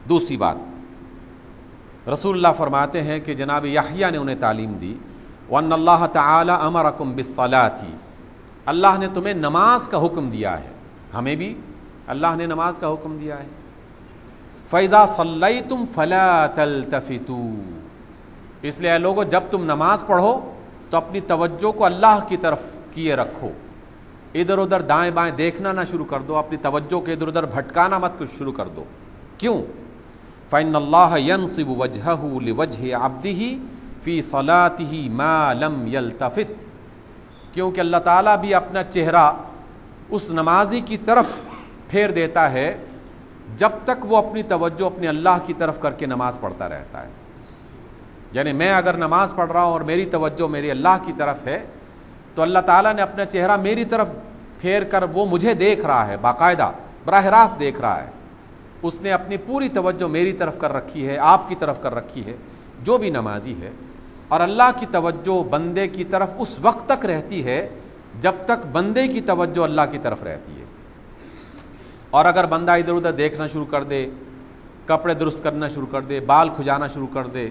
دوسری بات، رسول اللہ فرماتے ہیں کہ جناب یحییٰ نے انہیں تعلیم دی، وَأَنَّ اللَّهَ تَعَالَى أَمَرَكُمْ بِالصَّلَاةِ، اللہ نے تمہیں نماز کا حکم دیا ہے، ہمیں بھی اللہ نے نماز کا حکم دیا ہے۔ فَإِذَا صَلَّيْتُمْ فَلَا تَلْتَفِتُوا، اس لیے اے لوگو جب تم نماز پڑھو تو اپنی توجہ کو اللہ کی طرف کیے رکھو، ادھر ادھر دائیں بائیں دیکھنا نہ شروع کر دو، اپنی توجہ کے ادھر ادھر بھٹکانا مت شروع کر دو۔ کیوں؟ فَإِنَّ اللَّهَ يَنصِبُ وَجْهَهُ لِوَجْهِ عَبْدِهِ فِي صَلَاتِهِ مَا لَمْ يَلْتَفِتْ، کیونکہ اللہ تعالیٰ بھی اپنا چہرہ اس نمازی کی طرف پھیر دیتا ہے جب تک وہ اپنی توجہ اپنے اللہ کی طرف کر کے نماز پڑھتا رہتا ہے۔ یعنی میں اگر نماز پڑھ رہا ہوں اور میری توجہ میرے اللہ کی طرف ہے تو اللہ تعالیٰ نے اپنا چہرہ میری طرف پھیر کر وہ مجھے دیکھ رہا ہے، باقاعدہ براہ راست دیکھ رہا ہے، اس نے اپنی پوری توجہ میری طرف کر رکھی ہے، آپ کی طرف کر رکھی ہے جو بھی نمازی ہے۔ اور اللہ کی توجہ بندے کی طرف اس وقت تک رہتی ہے جب تک بندے کی توجہ اللہ کی طرف رہتی ہے، اور اگر بندہ ادھر ادھر دیکھنا شروع کر دے، کپڑے درست کرنا شروع کر دے، بال کھجانا شروع کر دے،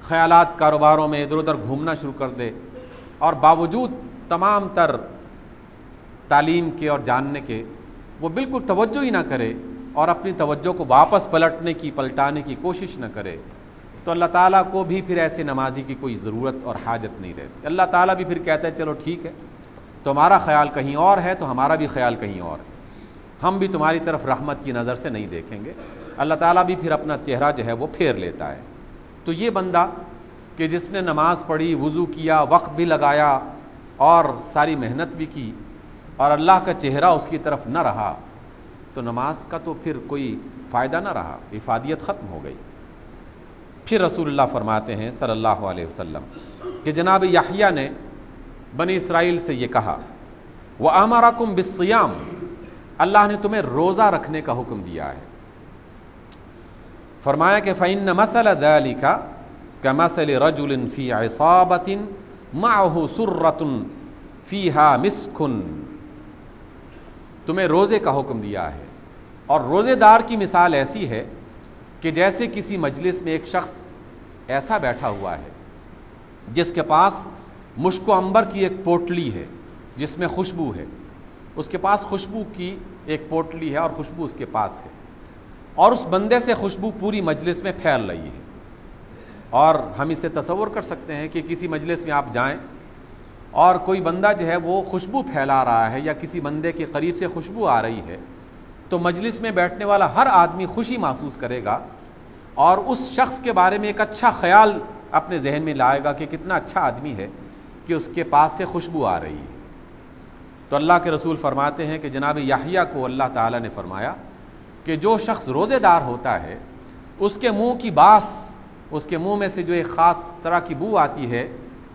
خیالات کاروباروں میں ادھر ادھر گھومنا شروع کر دے، اور باوجود تمام تر تعلیم کے اور جاننے کے وہ بالکل توجہ ہی نہ کرے اور اپنی توجہ کو واپس پلٹانے کی کوشش نہ کرے، تو اللہ تعالیٰ کو بھی پھر ایسے نمازی کی کوئی ضرورت اور حاجت نہیں رہتی۔ اللہ تعالیٰ بھی پھر کہتا ہے چلو ٹھیک ہے، تمہارا خیال کہیں اور ہے تو ہمارا بھی خیال کہیں اور ہے، ہم بھی تمہاری طرف رحمت کی نظر سے نہیں دیکھیں گے۔ اللہ تعالیٰ بھی پھر اپنا چہرہ جو ہے وہ پھیر لیتا ہے۔ تو یہ بندہ کہ جس نے نماز پڑھی، وضو کیا، وقت بھی لگایا اور ساری محنت بھی کی اور اللہ کا چہرہ اس کی طرف نہ رہا، تو نماز کا تو پھر کوئی فائدہ نہ رہا، افادیت ختم ہو گئی۔ پھر رسول اللہ فرماتے ہیں صلی اللہ علیہ وسلم کہ جناب یحییٰ نے بنی اسرائیل سے یہ کہا، وَأَمَرَكُمْ بِالصِّيَامِ، اللہ نے تمہیں روزہ رکھنے کا حکم دیا ہے۔ فرمایا کہ فَإِنَّ مَثَلَ ذَلِكَ كَمَثَلِ رَجُلٍ فِي عِصَابَةٍ مَعَهُ سُرَّةٌ فِيهَا مِسْكٌ، تمہیں روزے کا حکم دیا ہے، اور روزے دار کی مثال ایسی ہے کہ جیسے کسی مجلس میں ایک شخص ایسا بیٹھا ہوا ہے جس کے پاس مشک و عنبر کی ایک پوٹلی ہے جس میں خوشبو ہے، اس کے پاس خوشبو کی ایک پوٹلی ہے اور خوشبو اس کے پاس ہے، اور اس بندے سے خوشبو پوری مجلس میں پھیل رہی ہے۔ اور ہم اسے تصور کر سکتے ہیں کہ کسی مجلس میں آپ جائیں اور کوئی بندہ جو ہے وہ خوشبو پھیلا رہا ہے یا کسی بندے کے قریب سے خوشبو آ رہی ہے، تو مجلس میں بیٹھنے والا ہر آدمی خوشی محسوس کرے گا اور اس شخص کے بارے میں ایک اچھا خیال اپنے ذہن میں لائے گا کہ کتنا اچھا آدمی ہے کہ اس کے پاس سے خوشبو آ رہی ہے۔ تو اللہ کے رسول فرماتے ہیں کہ جناب یحییٰ کو اللہ تعالیٰ نے فرمایا کہ جو شخص روزے دار ہوتا ہے اس کے منہ کی باس، اس کے منہ میں سے جو ایک خاص طرح کی بو آتی ہے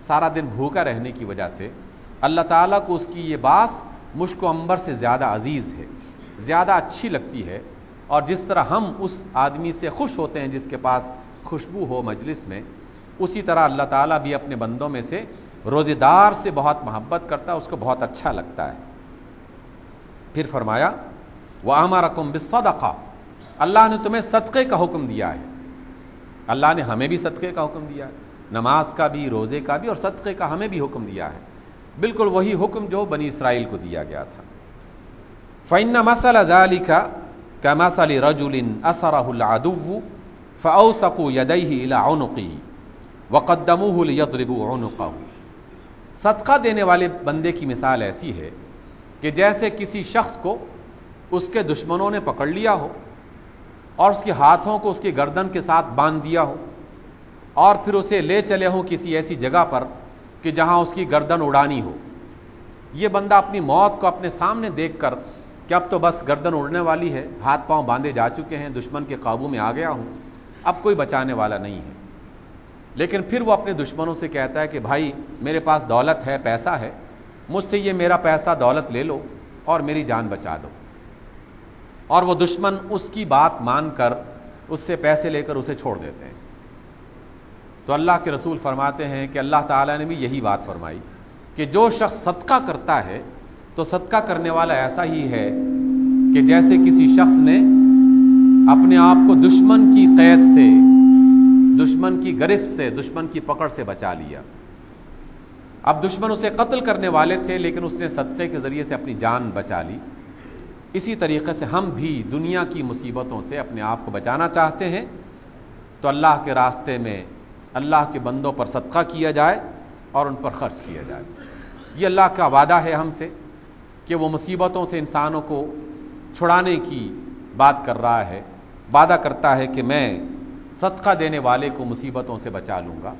سارا دن بھوکا رہنے کی وجہ سے، اللہ تعالیٰ کو اس کی یہ باس مشک و عنبر سے زیادہ عزیز ہے، زیادہ اچھی لگتی ہے۔ اور جس طرح ہم اس آدمی سے خوش ہوتے ہیں جس کے پاس خوشبو ہو مجلس میں، اسی طرح اللہ تعالیٰ بھی اپنے بندوں میں سے روزے دار سے بہت محبت کرتا ہے، اس کو بہت اچھا لگتا ہے۔ پھر فرمایا وَأَمَرَكُمْ بِالصَّدَقَةِ، اللہ نے تمہیں صدقے کا حکم دیا ہے۔ اللہ نے ہمیں بھی صدقے کا حکم دیا ہے، نماز کا بھی، روزے کا بھی، اور صدقے کا ہمیں بھی حکم دیا ہے، بالکل وہی حکم جو بنی اسرائیل کو دیا گیا تھا۔ فَإِنَّ مَثَلَ ذَلِكَ كَمَثَلِ رَجُلٍ أَسَرَهُ الْعَدُوُّ فَأَوْسَقُوا يَدَيْهِ إِلَى عُنُقِهِ وَقَدَّمُوهُ لِيَضْرِبُوا عُنُقَهُ، صدقہ دینے والے بندے کی مثال ایسی ہے کہ جیسے کسی شخص کو اس کے دشمنوں نے پکڑ لیا ہو اور اس کے ہاتھوں کو اس کی گردن کے ساتھ باندھ دیا ہو اور پھر اسے لے چلے ہوں کسی ایسی جگہ پر کہ جہاں اس کی گردن اڑانی ہو۔ یہ بندہ اپنی موت کو اپنے سامنے دیکھ کر کہ اب تو بس گردن اڑنے والی ہے، ہاتھ پاؤں باندھے جا چکے ہیں، دشمن کے قابو میں آ گیا ہوں، اب کوئی بچانے والا نہیں ہے، لیکن پھر وہ اپنے دشمنوں سے کہتا ہے کہ بھائی میرے پاس دولت ہے، پیسہ ہے، مجھ سے یہ میرا پیسہ دولت لے لو اور میری جان بچا دو، اور وہ دشمن اس کی بات مان کر اس سے پیسے لے کر اسے چھوڑ دیتے ہیں۔ تو اللہ کے رسول فرماتے ہیں کہ اللہ تعالیٰ نے بھی یہی بات فرمائی کہ جو شخص صدقہ کرتا ہے تو صدقہ کرنے والا ایسا ہی ہے کہ جیسے کسی شخص نے اپنے آپ کو دشمن کی قید سے، دشمن کی گرفت سے، دشمن کی پکڑ سے بچا لیا۔ اب دشمن اسے قتل کرنے والے تھے، لیکن اس نے صدقے کے ذریعے سے اپنی جان بچا لی۔ اسی طریقے سے ہم بھی دنیا کی مصیبتوں سے اپنے آپ کو بچانا چاہتے ہیں تو اللہ کے راستے میں اللہ کے بندوں پر صدقہ کیا جائے اور ان پر خرچ کیا جائے۔ یہ اللہ کا وعدہ ہے ہم سے کہ وہ مصیبتوں سے انسانوں کو چھڑانے کی بات کر رہا ہے، وعدہ کرتا ہے کہ میں صدقہ دینے والے کو مصیبتوں سے بچا لوں گا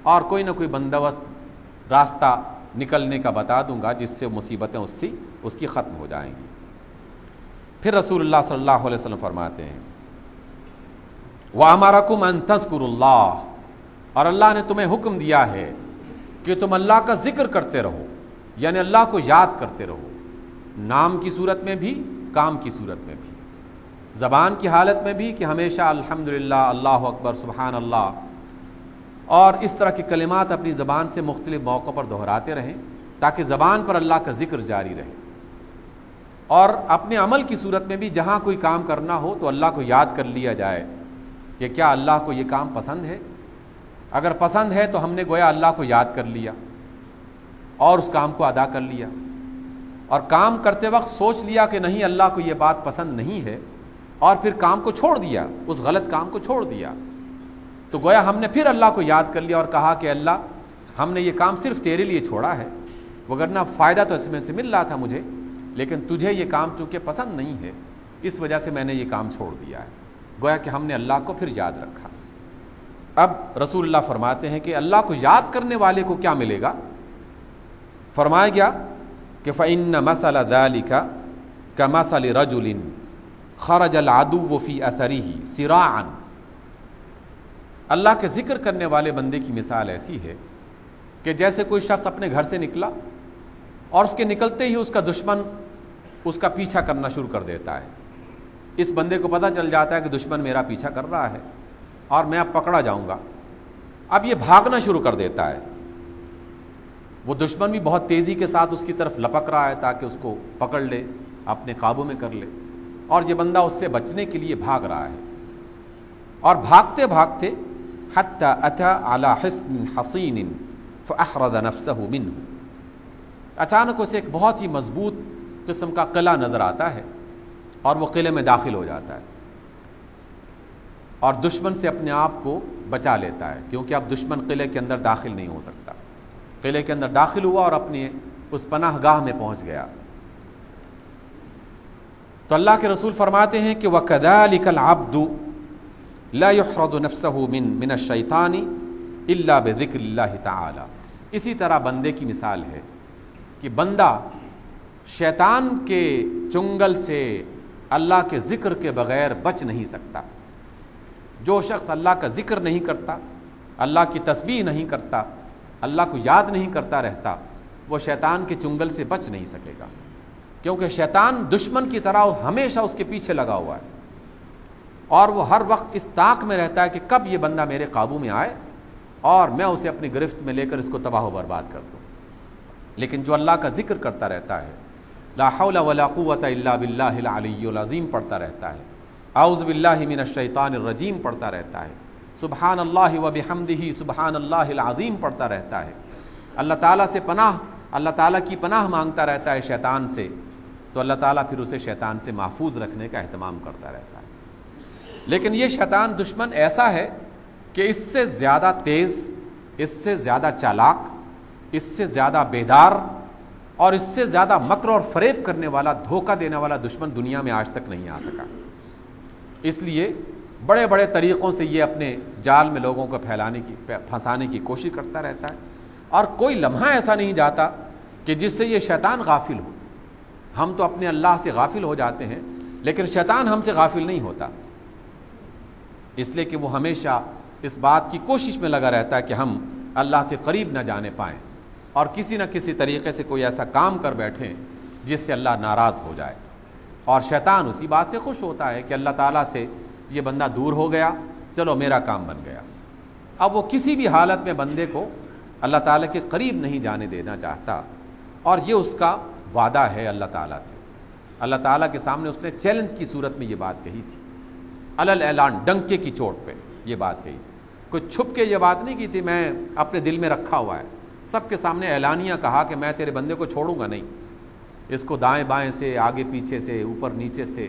اور کوئی نہ کوئی بندوبست راستہ نکلنے کا بتا دوں گا جس سے مصیبتیں اس کی ختم ہو جائیں گی۔ پھر رسول اللہ صلی اللہ علیہ وسلم فرماتے ہیں وَأَمَرَكُمْ أَن تَذْكُرُوا اللَّهَ، اور اللہ نے تمہیں حکم دیا ہے کہ تم اللہ کا ذکر کرتے رہو، یعنی اللہ کو یاد کرتے رہو، نام کی صورت میں بھی، کام کی صورت میں بھی، زبان کی حالت میں بھی کہ ہمیشہ الحمدللہ، اللہ اکبر، سبحان اللہ، اور اس طرح کے کلمات اپنی زبان سے مختلف موقعوں پر دہراتے رہیں تاکہ زبان پر اللہ کا ذکر جاری رہے۔ اور اپنے عمل کی صورت میں بھی جہاں کوئی کام کرنا ہو تو اللہ کو یاد کر لیا جائے کہ کیا اللہ کو یہ کام پسند ہے، اگر پسند ہے تو ہم نے گویا اللہ کو یاد کر لیا اور اس کام کو ادا کر لیا، اور کام کرتے وقت سوچ لیا کہ نہیں اللہ کو یہ بات پسند نہیں ہے اور پھر کام کو چھوڑ دیا، اس غلط کام کو چھوڑ دیا، تو گویا ہم نے پھر اللہ کو یاد کر لیا اور کہا کہ اللہ ہم نے یہ کام صرف تیرے لیے چھوڑا ہے، وگرنہ فائدہ تو اس میں سے مل رہا تھا مجھے، لیکن تجھے یہ کام چونکہ پسند نہیں ہے اس وجہ سے میں نے یہ کام چھوڑ دیا ہے۔ گویا کہ ہم نے اللہ کو پھر یاد رکھا۔ اب رسول اللہ فرماتے ہیں کہ اللہ کو یاد کرنے والے کو کیا ملے گا؟ فرمایا گیا کہ فَإِنَّ مَثَلَ ذَلِكَ كَمَثَلِ رَجُلٍ خَرَجَ الْعَدُوُّ فِي أَثَرِهِ سِرَاعًا، اللہ کے ذکر کرنے والے بندے کی مثال ایسی ہے کہ جیسے کوئی شخص اپنے گھر سے نکلا اور اس کے نکلتے ہی اس کا دشمن اس کا پیچھا کرنا شروع کر دیتا ہے۔ اس بندے کو پتہ چل جاتا ہے کہ دشمن میرا پیچھا کر رہا ہے اور میں اب پکڑا جاؤں گا، اب یہ بھاگنا شروع کر دیتا ہے۔ وہ دشمن بھی بہت تیزی کے ساتھ اس کی طرف لپک رہا ہے تاکہ اس کو پکڑ لے، اپنے قابو میں کر لے، اور یہ بندہ اس سے بچنے کے لیے بھاگ رہا ہے، اور بھاگتے بھاگتے حتی اتی علی حصن حصین فاحرز نفسہ منہ، اچانک اسے ایک بہت ہی مضبوط قسم کا قلعہ نظر آتا ہے اور وہ قلعے میں داخل ہو جاتا ہے اور دشمن سے اپنے آپ کو بچا لیتا ہے، کیونکہ اب دشمن قلعے کے اندر داخل نہیں ہو سکتا۔ قلعے کے اندر داخل ہوا اور اپنے اس پناہ گاہ میں پہنچ گیا۔ تو اللہ کے رسول فرماتے ہیں کہ وَكَذَلِكَ الْعَبْدُ لَا يُحْرَضُ نَفْسَهُ مِنَ الشَّيْطَانِ إِلَّا بِذِكْرِ اللَّهِ تَعَالَى، اسی طرح بندے کی مثال ہے کہ بندہ شیطان کے چنگل سے اللہ کے ذکر کے بغیر بچ نہیں سکتا۔ جو شخص اللہ کا ذکر نہیں کرتا، اللہ کی تسبیح نہیں کرتا، اللہ کو یاد نہیں کرتا رہتا، وہ شیطان کے چنگل سے بچ نہیں سکے گا، کیونکہ شیطان دشمن کی طرح ہمیشہ اس کے پیچھے لگا ہوا ہے اور وہ ہر وقت اس طاق میں رہتا ہے کہ کب یہ بندہ میرے قابو میں آئے اور میں اسے اپنی گرفت میں لے کر اس کو تباہ و برباد کر دوں۔ لیکن جو اللہ کا ذکر کرتا رہتا ہے، لا حول ولا قوت الا باللہ العلی العظیم پڑھتا رہتا ہے، اعوذ باللہ من الشیطان الرجیم پڑھتا رہتا ہے، سبحان اللہ وبحمدہ سبحان اللہ العظیم پڑھتا رہتا ہے، اللہ تعالیٰ سے پناہ، اللہ تعالیٰ کی پناہ مانگتا رہتا ہے شیطان سے، تو اللہ تعالیٰ پھر اسے شیطان سے محفوظ رکھنے کا اہتمام کرتا رہتا ہے۔ لیکن یہ شیطان دشمن ایسا ہے کہ اس سے زیادہ تیز، اس سے زیادہ چالاک، اس سے زیادہ بیدار اور اس سے زیادہ مکر اور فریب کرنے والا، دھوکہ دینے والا دشمن دنیا میں آج تک نہیں آ سکا۔ اس لیے بڑے بڑے طریقوں سے یہ اپنے جال میں لوگوں کو پھنسانے کی کوشش کرتا رہتا ہے، اور کوئی لمحہ ایسا نہیں جاتا کہ جس سے یہ شیطان غافل ہو۔ ہم تو اپنے اللہ سے غافل ہو جاتے ہیں، لیکن شیطان ہم سے غافل نہیں ہوتا، اس لیے کہ وہ ہمیشہ اس بات کی کوشش میں لگا رہتا ہے کہ ہم اللہ کے قریب نہ جانے پائیں اور کسی نہ کسی طریقے سے کوئی ایسا کام کر بیٹھیں جس سے اللہ ناراض ہو جائے، اور شیطان اسی بات سے خوش ہوتا ہے کہ اللہ تعالیٰ سے یہ بندہ دور ہو گیا، چلو میرا کام بن گیا۔ اب وہ کسی بھی حالت میں بندے کو اللہ تعالیٰ کے قریب نہیں جانے دینا چاہتا، اور یہ اس کا وعدہ ہے اللہ تعالیٰ سے۔ اللہ تعالیٰ کے سامنے اس نے چیلنج کی صورت میں یہ بات کہی تھی علل اعلان، ڈنکے کی چوٹ پہ یہ بات کہی تھی. کوئی چھپ کے یہ بات نہیں کی تھی میں اپنے دل میں رکھا ہوا ہے، سب کے سامنے اعلانیہ کہا کہ میں تیرے بندے کو چھوڑوں گا نہیں. اس کو دائیں بائیں سے، آگے پیچھے سے، اوپر نیچے سے،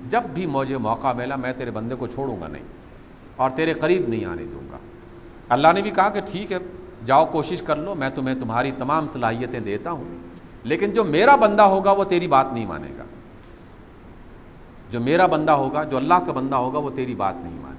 جب بھی مجھے موقع ملا میں تیرے بندے کو چھوڑوں گا نہیں اور تیرے قریب نہیں آنے دوں گا. اللہ نے بھی کہا کہ ٹھیک ہے جاؤ کوشش کر لو، میں تمہیں تمہاری تمام صلاحیتیں دیتا ہوں، لیکن جو میرا بندہ ہوگا وہ تیری بات نہیں مانے گا. جو میرا بندہ ہوگا، جو اللہ کا بندہ ہوگا، وہ تیری بات نہیں مانے گا.